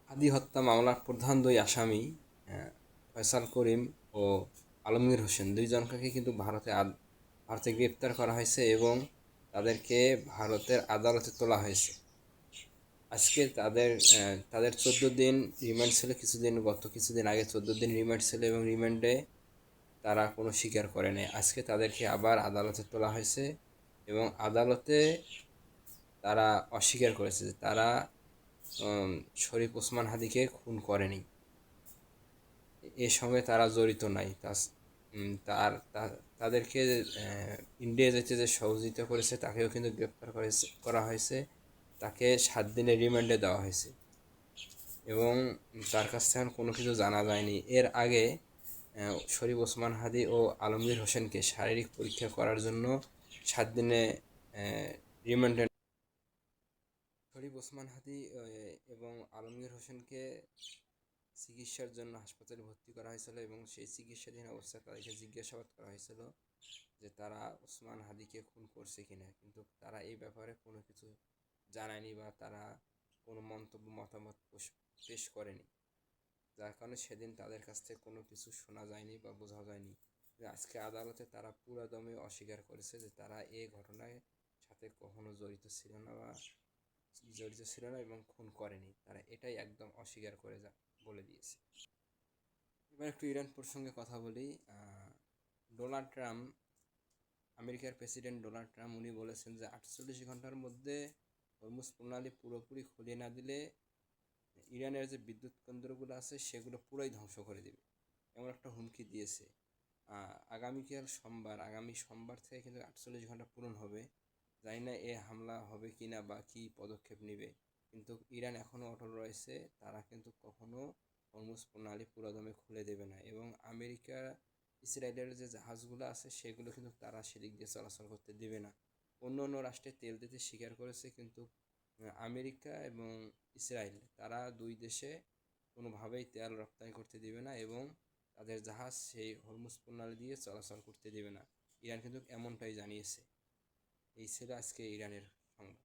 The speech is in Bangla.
হাদি হত্যা মামলার প্রধান দুই আসামি ফয়সাল করিম ও আলমগীর হোসেন দুইজনকে কিন্তু ভারতে গ্রেপ্তার করা হয়েছে এবং তাদেরকে ভারতের আদালতে তোলা হয়েছে। আজকে তাদের 14 দিন রিমান্ড ছিল। গত কিছুদিন আগে 14 দিন রিমান্ড ছিল এবং রিমান্ডে তারা কোনো স্বীকার করে নাই। আজকে তাদেরকে আবার আদালতে তোলা হয়েছে এবং আদালতে তারা অস্বীকার করেছে যে তারা উম, শরীফ ওসমান হাদিকে খুন করেনি, এর সঙ্গে তারা জড়িত নাই। তাদেরকে ইন্ডিয়া যেতে যে সহযোগিতা করেছে তাকেও কিন্তু গ্রেপ্তার করা হয়েছে। তাকে 7 দিনের রিমান্ডে দেওয়া হয়েছে এবং তার কাছ থেকে কোনো কিছু জানা যায়নি। এর আগে শরীফ ওসমান হাদি ও আলমগীর হোসেনকে শারীরিক পরীক্ষা করার জন্য 7 দিনে রিমান্ডে শরীফ ওসমান হাদি এবং আলমগীর হোসেনকে চিকিৎসার জন্য হাসপাতালে ভর্তি করা হয়েছিল এবং সেই চিকিৎসাধীন অবস্থায় তাদেরকে জিজ্ঞাসাবাদ করা হয়েছিল যে তারা ওসমান হাদিকে খুন করছে কিনা, কিন্তু তারা এই ব্যাপারে কোনো কিছু জানায়নি বা তারা কোনো মতামত পেশ করেনি, যার কারণে সেদিন তাদের কাছ থেকে কোনো কিছু শোনা যায়নি বা বোঝা যায়নি। আজকে আদালতে তারা পুরো দমে অস্বীকার করেছে যে তারা এই ঘটনায় সাথে কখনো জড়িত ছিল না এবং খুন করেনি। তারা এটাই একদম অস্বীকার করে বলে দিয়েছে। এবার একটু ইরান প্রসঙ্গে কথা বলি। ডোনাল্ড ট্রাম্প, আমেরিকার প্রেসিডেন্ট ডোনাল্ড ট্রাম্প, উনি বলেছেন যে 48 ঘন্টার মধ্যে হরমুজ প্রণালী পুরোপুরি খুলিয়ে না দিলে ইরানের যে বিদ্যুৎ কেন্দ্রগুলো আছে সেগুলো পুরোই ধ্বংস করে দেবে, এমন একটা হুমকি দিয়েছে। আগামী সোমবার থেকে কিন্তু 48 ঘন্টা পূরণ হবে। জানি না এ হামলা হবে কি না বা কী পদক্ষেপ নেবে, কিন্তু ইরান এখনও অটল রয়েছে। তারা কিন্তু কখনো হরমুজ প্রণালী পুরোদমে খুলে দেবে না এবং আমেরিকা ইসরায়েলের যে জাহাজগুলো আছে সেগুলো কিন্তু তারা সেদিক দিয়ে চলাচল করতে দেবে না। অন্য অন্য রাষ্ট্রে তেল দিতে স্বীকার করেছে, কিন্তু আমেরিকা এবং ইসরায়েল তারা দুই দেশে কোনোভাবেই তেল রপ্তানি করতে দেবে না এবং তাদের জাহাজ সেই হরমুজ প্রণালী দিয়ে চলাচল করতে দেবে না। ইরান কিন্তু এমনটাই জানিয়েছে। এই ছিল আজকে ইরানের সংবাদ।